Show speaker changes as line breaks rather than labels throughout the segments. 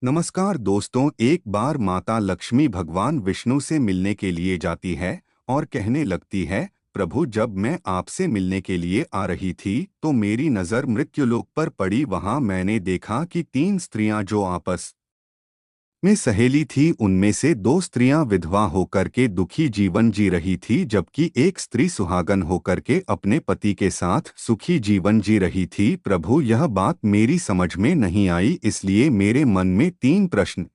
नमस्कार दोस्तों। एक बार माता लक्ष्मी भगवान विष्णु से मिलने के लिए जाती है और कहने लगती है, प्रभु, जब मैं आपसे मिलने के लिए आ रही थी तो मेरी नज़र मृत्युलोक पर पड़ी। वहां मैंने देखा कि तीन स्त्रियां जो आपस में सहेली थी, उनमें से दो स्त्रियां विधवा होकर के दुखी जीवन जी रही थी, जबकि एक स्त्री सुहागन होकर के अपने पति के साथ सुखी जीवन जी रही थी। प्रभु, यह बात मेरी समझ में नहीं आई, इसलिए मेरे मन में तीन प्रश्न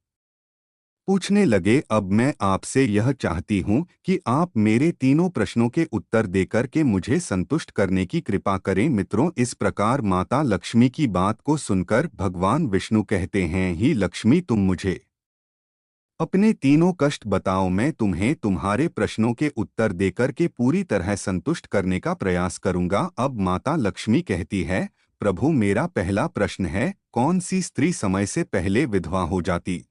पूछने लगे। अब मैं आपसे यह चाहती हूँ कि आप मेरे तीनों प्रश्नों के उत्तर देकर के मुझे संतुष्ट करने की कृपा करें। मित्रों, इस प्रकार माता लक्ष्मी की बात को सुनकर भगवान विष्णु कहते हैं, ही लक्ष्मी, तुम मुझे अपने तीनों कष्ट बताओ, मैं तुम्हें तुम्हारे प्रश्नों के उत्तर देकर के पूरी तरह संतुष्ट करने का प्रयास करूंगा। अब माता लक्ष्मी कहती है, प्रभु, मेरा पहला प्रश्न है, कौन सी स्त्री समय से पहले विधवा हो जाती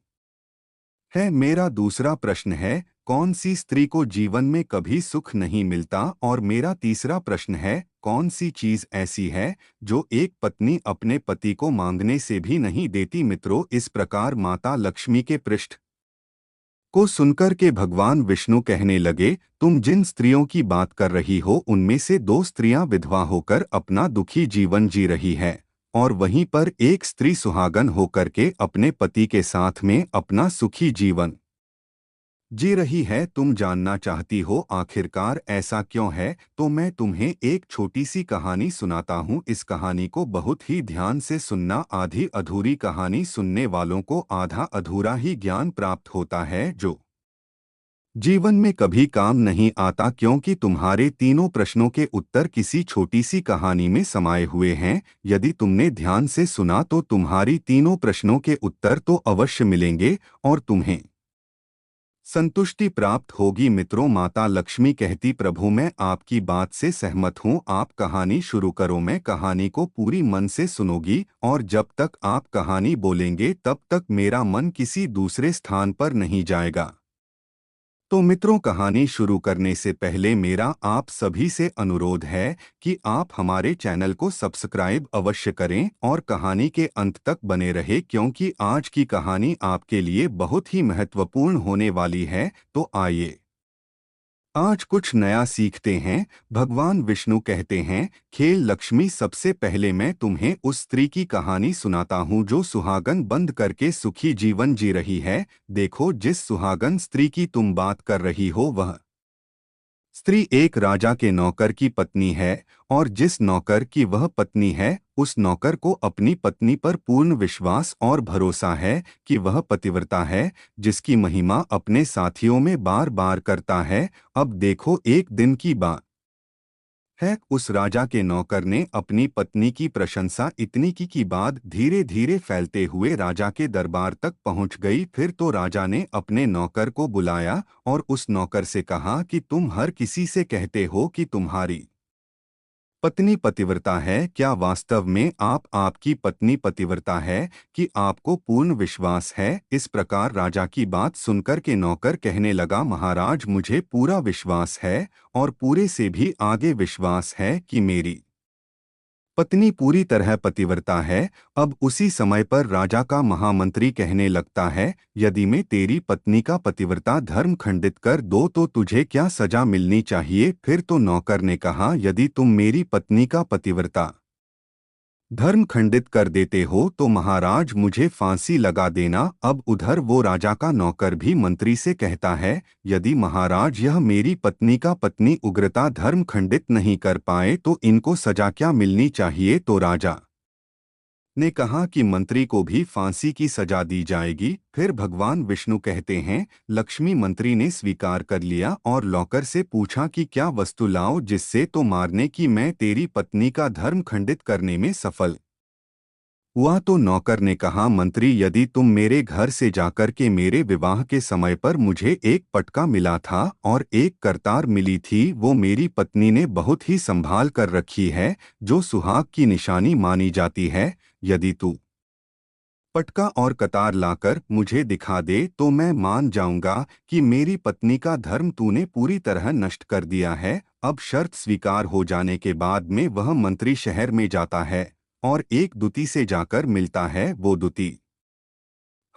है? मेरा दूसरा प्रश्न है, कौन सी स्त्री को जीवन में कभी सुख नहीं मिलता? और मेरा तीसरा प्रश्न है, कौन सी चीज ऐसी है जो एक पत्नी अपने पति को मांगने से भी नहीं देती? मित्रों, इस प्रकार माता लक्ष्मी के पृष्ठ को सुनकर के भगवान विष्णु कहने लगे, तुम जिन स्त्रियों की बात कर रही हो उनमें से दो स्त्रियां विधवा होकर अपना दुखी जीवन जी रही है और वहीं पर एक स्त्री सुहागन होकर के अपने पति के साथ में अपना सुखी जीवन जी रही है। तुम जानना चाहती हो आखिरकार ऐसा क्यों है, तो मैं तुम्हें एक छोटी सी कहानी सुनाता हूँ। इस कहानी को बहुत ही ध्यान से सुनना। आधी अधूरी कहानी सुनने वालों को आधा अधूरा ही ज्ञान प्राप्त होता है, जो जीवन में कभी काम नहीं आता, क्योंकि तुम्हारे तीनों प्रश्नों के उत्तर किसी छोटी सी कहानी में समाये हुए हैं। यदि तुमने ध्यान से सुना तो तुम्हारी तीनों प्रश्नों के उत्तर तो अवश्य मिलेंगे और तुम्हें संतुष्टि प्राप्त होगी। मित्रों, माता लक्ष्मी कहती, प्रभु, मैं आपकी बात से सहमत हूँ, आप कहानी शुरू करो। मैं कहानी को पूरी मन से सुनोगी और जब तक आप कहानी बोलेंगे तब तक मेरा मन किसी दूसरे स्थान पर नहीं जाएगा। तो मित्रों, कहानी शुरू करने से पहले मेरा आप सभी से अनुरोध है कि आप हमारे चैनल को सब्सक्राइब अवश्य करें और कहानी के अंत तक बने रहे, क्योंकि आज की कहानी आपके लिए बहुत ही महत्वपूर्ण होने वाली है। तो आइए आज कुछ नया सीखते हैं। भगवान विष्णु कहते हैं, खेल लक्ष्मी, सबसे पहले मैं तुम्हें उस स्त्री की कहानी सुनाता हूँ जो सुहागन बंद करके सुखी जीवन जी रही है। देखो, जिस सुहागन स्त्री की तुम बात कर रही हो वह स्त्री एक राजा के नौकर की पत्नी है और जिस नौकर की वह पत्नी है उस नौकर को अपनी पत्नी पर पूर्ण विश्वास और भरोसा है कि वह पतिव्रता है, जिसकी महिमा अपने साथियों में बार बार करता है। अब देखो, एक दिन की बात है, उस राजा के नौकर ने अपनी पत्नी की प्रशंसा इतनी की बाद धीरे धीरे फैलते हुए राजा के दरबार तक पहुंच गई। फिर तो राजा ने अपने नौकर को बुलाया और उस नौकर से कहा कि तुम हर किसी से कहते हो कि तुम्हारी पत्नी पतिव्रता है, क्या वास्तव में आपकी पत्नी पतिव्रता है कि आपको पूर्ण विश्वास है? इस प्रकार राजा की बात सुनकर के नौकर कहने लगा, महाराज, मुझे पूरा विश्वास है और पूरे से भी आगे विश्वास है कि मेरी पत्नी पूरी तरह पतिव्रता है। अब उसी समय पर राजा का महामंत्री कहने लगता है, यदि मैं तेरी पत्नी का पतिव्रता धर्म खंडित कर दो तो तुझे क्या सजा मिलनी चाहिए? फिर तो नौकर ने कहा, यदि तुम मेरी पत्नी का पतिव्रता धर्म खंडित कर देते हो तो महाराज मुझे फांसी लगा देना। अब उधर वो राजा का नौकर भी मंत्री से कहता है, यदि महाराज यह मेरी पत्नी का पत्नी उग्रता धर्म खंडित नहीं कर पाए तो इनको सजा क्या मिलनी चाहिए? तो राजा ने कहा कि मंत्री को भी फांसी की सजा दी जाएगी। फिर भगवान विष्णु कहते हैं, लक्ष्मी मंत्री ने स्वीकार कर लिया और नौकर से पूछा कि क्या वस्तु लाओ जिससे तो मारने की मैं तेरी पत्नी का धर्म खंडित करने में सफल हुआ? तो नौकर ने कहा, मंत्री, यदि तुम मेरे घर से जाकर के मेरे विवाह के समय पर मुझे एक पटका मिला था और एक करतार मिली थी, वो मेरी पत्नी ने बहुत ही संभाल कर रखी है, जो सुहाग की निशानी मानी जाती है। यदि तू पटका और कतार लाकर मुझे दिखा दे तो मैं मान जाऊंगा कि मेरी पत्नी का धर्म तूने पूरी तरह नष्ट कर दिया है। अब शर्त स्वीकार हो जाने के बाद में वह मंत्री शहर में जाता है और एक दूती से जाकर मिलता है। वो दूती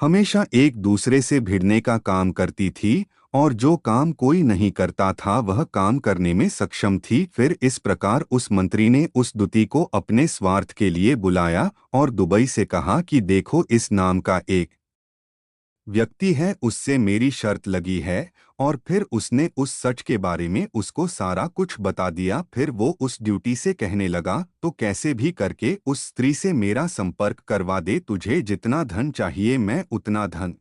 हमेशा एक दूसरे से भिड़ने का काम करती थी और जो काम कोई नहीं करता था वह काम करने में सक्षम थी। फिर इस प्रकार उस मंत्री ने उस दूती को अपने स्वार्थ के लिए बुलाया और दुबई से कहा कि देखो, इस नाम का एक व्यक्ति है, उससे मेरी शर्त लगी है। और फिर उसने उस सच के बारे में उसको सारा कुछ बता दिया। फिर वो उस ड्यूटी से कहने लगा, तो कैसे भी करके उस स्त्री से मेरा संपर्क करवा दे, तुझे जितना धन चाहिए मैं उतना धन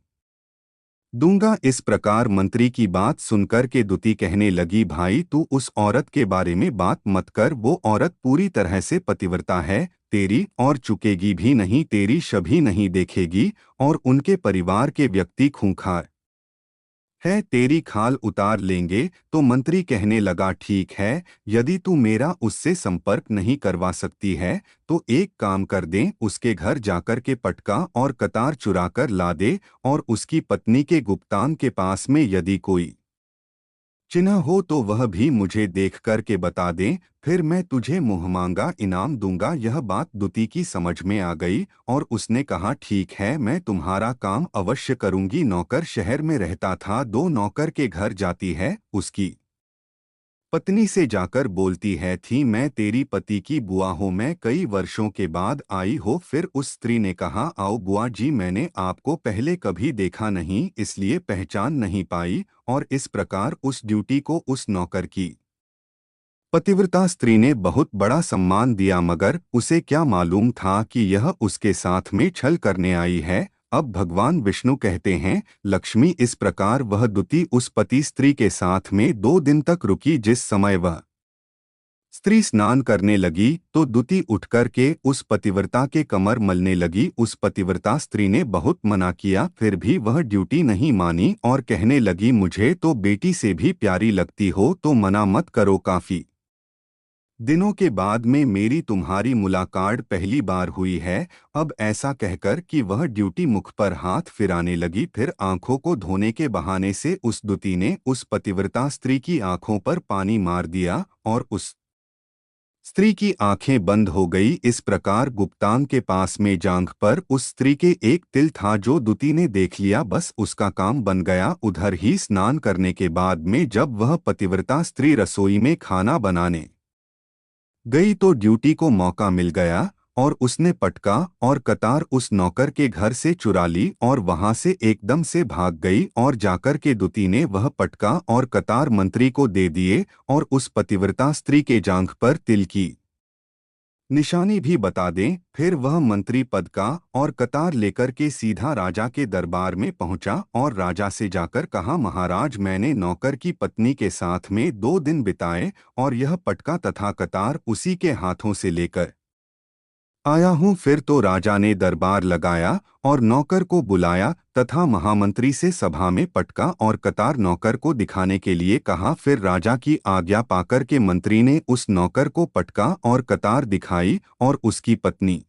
दूंगा। इस प्रकार मंत्री की बात सुनकर के दूती कहने लगी, भाई तू उस औरत के बारे में बात मत कर, वो औरत पूरी तरह से पतिव्रता है तेरी, और चुकेगी भी नहीं, तेरी शभी नहीं देखेगी, और उनके परिवार के व्यक्ति खूंखार है, तेरी खाल उतार लेंगे। तो मंत्री कहने लगा, ठीक है, यदि तू मेरा उससे संपर्क नहीं करवा सकती है तो एक काम कर दें, उसके घर जाकर के पटका और कतार चुरा कर ला दे, और उसकी पत्नी के गुप्तान के पास में यदि कोई चिन्ह हो तो वह भी मुझे देख कर के बता दें, फिर मैं तुझे मुंहमांगा इनाम दूंगा। यह बात दूती की समझ में आ गई और उसने कहा, ठीक है, मैं तुम्हारा काम अवश्य करूंगी। नौकर शहर में रहता था, दो नौकर के घर जाती है, उसकी पत्नी से जाकर बोलती है थी, मैं तेरी पति की बुआ हूँ, मैं कई वर्षों के बाद आई हो। फिर उस स्त्री ने कहा, आओ बुआ जी, मैंने आपको पहले कभी देखा नहीं इसलिए पहचान नहीं पाई। और इस प्रकार उस ड्यूटी को उस नौकर की पतिव्रता स्त्री ने बहुत बड़ा सम्मान दिया, मगर उसे क्या मालूम था कि यह उसके साथ में छल करने आई है। अब भगवान विष्णु कहते हैं, लक्ष्मी इस प्रकार वह दूती उस पति स्त्री के साथ में 2 दिन तक रुकी। जिस समय वह स्त्री स्नान करने लगी तो दूती उठकर के उस पतिव्रता के कमर मलने लगी। उस पतिव्रता स्त्री ने बहुत मना किया, फिर भी वह ड्यूटी नहीं मानी और कहने लगी, मुझे तो बेटी से भी प्यारी लगती हो तो मना मत करो। काफी दिनों के बाद में मेरी तुम्हारी मुलाकात पहली बार हुई है। अब ऐसा कहकर कि वह ड्यूटी मुख पर हाथ फिराने लगी। फिर आंखों को धोने के बहाने से उस दूती ने उस पतिव्रता स्त्री की आंखों पर पानी मार दिया और उस स्त्री की आंखें बंद हो गई। इस प्रकार गुप्तांग के पास में जांघ पर उस स्त्री के एक तिल था, जो दूती ने देख लिया, बस उसका काम बन गया। उधर ही स्नान करने के बाद में जब वह पतिव्रता स्त्री रसोई में खाना बनाने गई तो ड्यूटी को मौका मिल गया और उसने पटका और कतार उस नौकर के घर से चुरा ली और वहां से एकदम से भाग गई। और जाकर के दूती ने वह पटका और कतार मंत्री को दे दिए और उस पतिव्रता स्त्री के जांघ पर तिल की निशानी भी बता दें। फिर वह मंत्री पद का और कतार लेकर के सीधा राजा के दरबार में पहुंचा और राजा से जाकर कहा, महाराज, मैंने नौकर की पत्नी के साथ में 2 दिन बिताए और यह पटका तथा कतार उसी के हाथों से लेकर आया हूँ। फिर तो राजा ने दरबार लगाया और नौकर को बुलाया तथा महामंत्री से सभा में पटका और कतार नौकर को दिखाने के लिए कहा। फिर राजा की आज्ञा पाकर के मंत्री ने उस नौकर को पटका और कतार दिखाई और उसकी पत्नी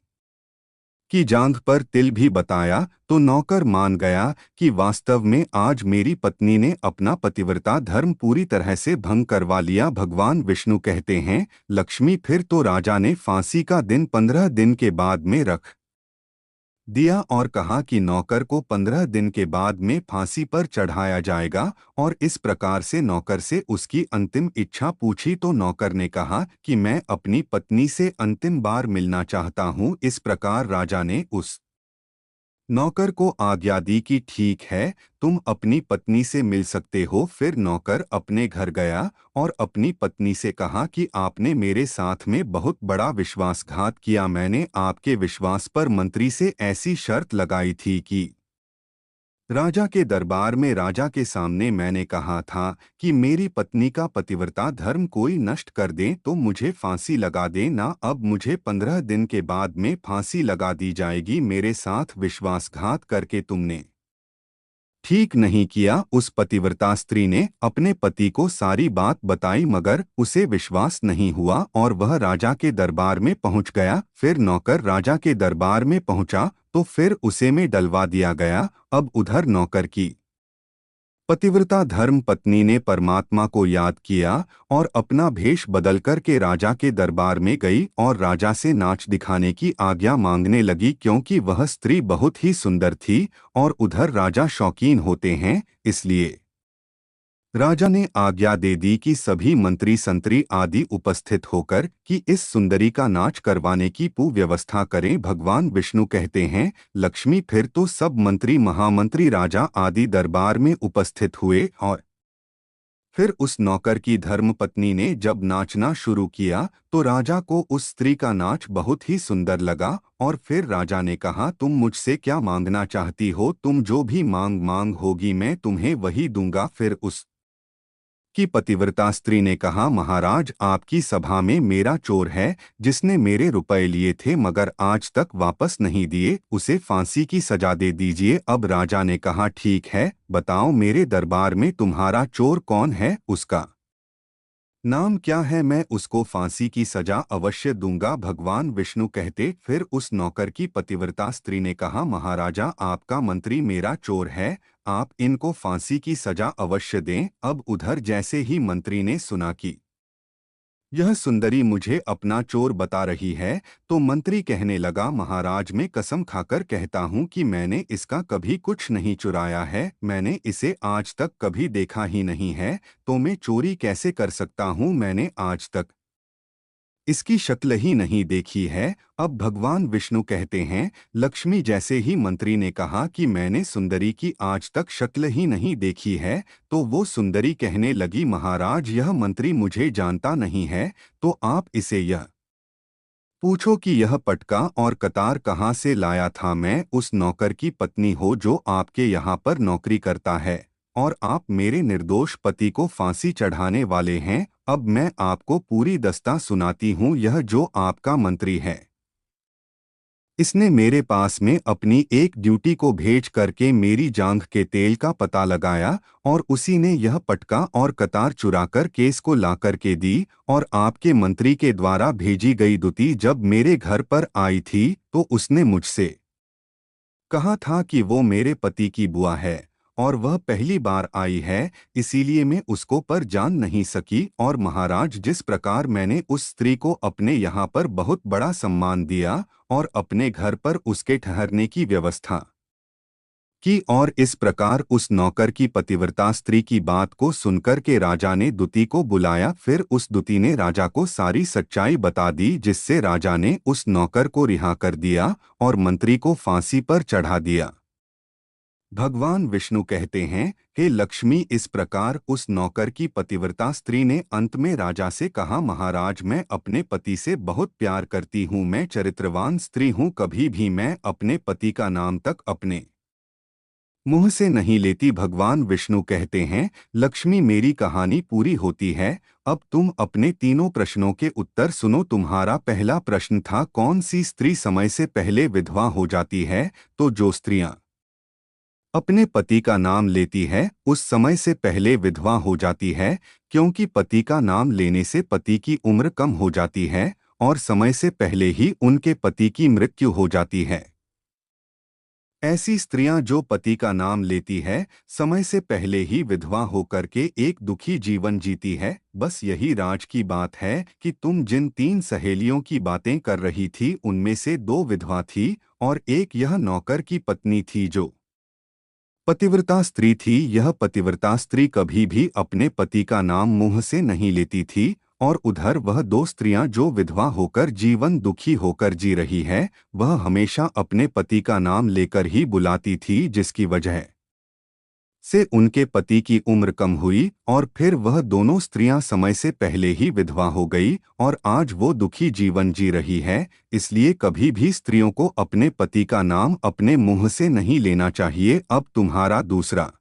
की जांघ पर तिल भी बताया। तो नौकर मान गया कि वास्तव में आज मेरी पत्नी ने अपना पतिव्रता धर्म पूरी तरह से भंग करवा लिया। भगवान विष्णु कहते हैं, लक्ष्मी, फिर तो राजा ने फांसी का दिन 15 दिन के बाद में रख दिया और कहा कि नौकर को 15 दिन के बाद में फांसी पर चढ़ाया जाएगा। और इस प्रकार से नौकर से उसकी अंतिम इच्छा पूछी तो नौकर ने कहा कि मैं अपनी पत्नी से अंतिम बार मिलना चाहता हूँ। इस प्रकार राजा ने उस नौकर को आज्ञा दी कि ठीक है, तुम अपनी पत्नी से मिल सकते हो। फिर नौकर अपने घर गया और अपनी पत्नी से कहा कि आपने मेरे साथ में बहुत बड़ा विश्वासघात किया। मैंने आपके विश्वास पर मंत्री से ऐसी शर्त लगाई थी कि राजा के दरबार में राजा के सामने मैंने कहा था कि मेरी पत्नी का पतिव्रता धर्म कोई नष्ट कर दे तो मुझे फांसी लगा दे ना। अब मुझे 15 दिन के बाद में फांसी लगा दी जाएगी। मेरे साथ विश्वासघात करके तुमने ठीक नहीं किया। उस पतिव्रता स्त्री ने अपने पति को सारी बात बताई, मगर उसे विश्वास नहीं हुआ और वह राजा के दरबार में पहुंच गया। फिर नौकर राजा के दरबार में पहुंचा तो फिर उसे में डलवा दिया गया। अब उधर नौकर की पतिव्रता धर्म पत्नी ने परमात्मा को याद किया और अपना भेष बदलकर के राजा के दरबार में गई और राजा से नाच दिखाने की आज्ञा मांगने लगी, क्योंकि वह स्त्री बहुत ही सुंदर थी और उधर राजा शौकीन होते हैं, इसलिए राजा ने आज्ञा दे दी कि सभी मंत्री संतरी आदि उपस्थित होकर कि इस सुंदरी का नाच करवाने की व्यवस्था करें। भगवान विष्णु कहते हैं, लक्ष्मी, फिर तो सब मंत्री महामंत्री राजा आदि दरबार में उपस्थित हुए और फिर उस नौकर की धर्मपत्नी ने जब नाचना शुरू किया तो राजा को उस स्त्री का नाच बहुत ही सुंदर लगा और फिर राजा ने कहा, तुम मुझसे क्या मांगना चाहती हो? तुम जो भी मांग होगी मैं तुम्हें वही दूंगा। फिर उस की पतिव्रता स्त्री ने कहा, महाराज, आपकी सभा में मेरा चोर है जिसने मेरे रुपए लिए थे मगर आज तक वापस नहीं दिए, उसे फांसी की सजा दे दीजिए। अब राजा ने कहा, ठीक है, बताओ मेरे दरबार में तुम्हारा चोर कौन है, उसका नाम क्या है, मैं उसको फांसी की सजा अवश्य दूंगा। भगवान विष्णु कहते, फिर उस नौकर की पतिव्रता स्त्री ने कहा, महाराजा, आपका मंत्री मेरा चोर है, आप इनको फांसी की सजा अवश्य दें। अब उधर जैसे ही मंत्री ने सुना कि यह सुंदरी मुझे अपना चोर बता रही है तो मंत्री कहने लगा, महाराज, मैं कसम खाकर कहता हूँ कि मैंने इसका कभी कुछ नहीं चुराया है, मैंने इसे आज तक कभी देखा ही नहीं है, तो मैं चोरी कैसे कर सकता हूँ? मैंने आज तक इसकी शक्ल ही नहीं देखी है। अब भगवान विष्णु कहते हैं, लक्ष्मी, जैसे ही मंत्री ने कहा कि मैंने सुंदरी की आज तक शक्ल ही नहीं देखी है तो वो सुंदरी कहने लगी, महाराज, यह मंत्री मुझे जानता नहीं है, तो आप इसे यह पूछो कि यह पटका और कतार कहाँ से लाया था। मैं उस नौकर की पत्नी हो जो आपके यहाँ पर नौकरी करता है और आप मेरे निर्दोष पति को फांसी चढ़ाने वाले हैं। अब मैं आपको पूरी दस्ता सुनाती हूँ। यह जो आपका मंत्री है, इसने मेरे पास में अपनी एक ड्यूटी को भेज करके मेरी जांघ के तेल का पता लगाया और उसी ने यह पटका और कतार चुराकर केस को ला करके दी और आपके मंत्री के द्वारा भेजी गई दूती जब मेरे घर पर आई थी तो उसने मुझसे कहा था कि वो मेरे पति की बुआ है और वह पहली बार आई है, इसीलिए मैं उसको पर जान नहीं सकी। और महाराज, जिस प्रकार मैंने उस स्त्री को अपने यहाँ पर बहुत बड़ा सम्मान दिया और अपने घर पर उसके ठहरने की व्यवस्था की और इस प्रकार उस नौकर की पतिव्रता स्त्री की बात को सुनकर के राजा ने दूती को बुलाया। फिर उस दूती ने राजा को सारी सच्चाई बता दी, जिससे राजा ने उस नौकर को रिहा कर दिया और मंत्री को फांसी पर चढ़ा दिया। भगवान विष्णु कहते हैं, हे लक्ष्मी, इस प्रकार उस नौकर की पतिव्रता स्त्री ने अंत में राजा से कहा, महाराज, मैं अपने पति से बहुत प्यार करती हूँ, मैं चरित्रवान स्त्री हूँ, कभी भी मैं अपने पति का नाम तक अपने मुंह से नहीं लेती। भगवान विष्णु कहते हैं, लक्ष्मी, मेरी कहानी पूरी होती है, अब तुम अपने तीनों प्रश्नों के उत्तर सुनो। तुम्हारा पहला प्रश्न था, कौन सी स्त्री समय से पहले विधवा हो जाती है? तो जो स्त्रियां अपने पति का नाम लेती है उस समय से पहले विधवा हो जाती है, क्योंकि पति का नाम लेने से पति की उम्र कम हो जाती है और समय से पहले ही उनके पति की मृत्यु हो जाती है। ऐसी स्त्रियां जो पति का नाम लेती है समय से पहले ही विधवा होकर के एक दुखी जीवन जीती है। बस यही राज की बात है कि तुम जिन 3 सहेलियों की बातें कर रही थी उनमें से 2 विधवा थी और एक यह नौकर की पत्नी थी जो पतिव्रता स्त्री थी। यह पतिव्रता स्त्री कभी भी अपने पति का नाम मुंह से नहीं लेती थी और उधर वह 2 स्त्रियां जो विधवा होकर जीवन दुखी होकर जी रही है, वह हमेशा अपने पति का नाम लेकर ही बुलाती थी, जिसकी वजह से उनके पति की उम्र कम हुई और फिर वह दोनों स्त्रियां समय से पहले ही विधवा हो गई और आज वो दुखी जीवन जी रही है। इसलिए कभी भी स्त्रियों को अपने पति का नाम अपने मुंह से नहीं लेना चाहिए। अब तुम्हारा दूसरा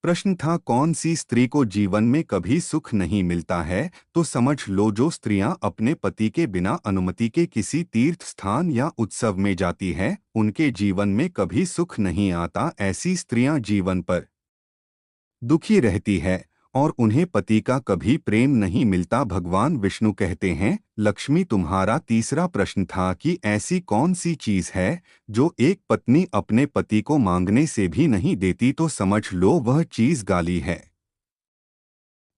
प्रश्न था, कौन सी स्त्री को जीवन में कभी सुख नहीं मिलता है? तो समझ लो, जो स्त्रियां अपने पति के बिना अनुमति के किसी तीर्थ स्थान या उत्सव में जाती हैं, उनके जीवन में कभी सुख नहीं आता। ऐसी स्त्रियां जीवन पर दुखी रहती है और उन्हें पति का कभी प्रेम नहीं मिलता। भगवान विष्णु कहते हैं, लक्ष्मी तुम्हारा तीसरा प्रश्न था कि ऐसी कौन सी चीज है जो एक पत्नी अपने पति को मांगने से भी नहीं देती, तो समझ लो वह चीज गाली है।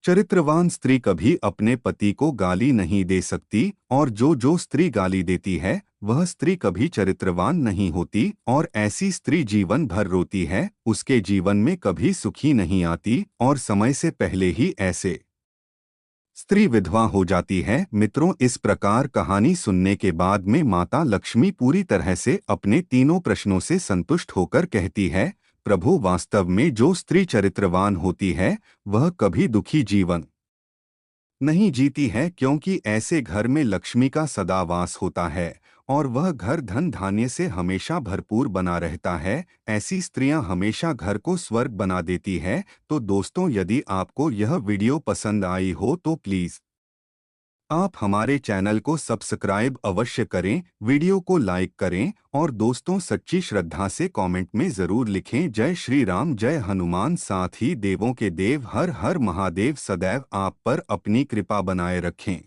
चरित्रवान स्त्री कभी अपने पति को गाली नहीं दे सकती, और जो स्त्री गाली देती है वह स्त्री कभी चरित्रवान नहीं होती, और ऐसी स्त्री जीवन भर रोती है, उसके जीवन में कभी सुखी नहीं आती, और समय से पहले ही ऐसे स्त्री विधवा हो जाती है। मित्रों, इस प्रकार कहानी सुनने के बाद में माता लक्ष्मी पूरी तरह से अपने तीनों प्रश्नों से संतुष्ट होकर कहती है, प्रभु वास्तव में जो स्त्री चरित्रवान होती है वह कभी दुखी जीवन नहीं जीती है, क्योंकि ऐसे घर में लक्ष्मी का सदा वास होता है और वह घर धन धान्य से हमेशा भरपूर बना रहता है। ऐसी स्त्रियां हमेशा घर को स्वर्ग बना देती है। तो दोस्तों, यदि आपको यह वीडियो पसंद आई हो तो प्लीज़ आप हमारे चैनल को सब्सक्राइब अवश्य करें, वीडियो को लाइक करें और दोस्तों सच्ची श्रद्धा से कमेंट में ज़रूर लिखें, जय श्री राम, जय हनुमान। साथ ही देवों के देव हर हर महादेव सदैव आप पर अपनी कृपा बनाए रखें।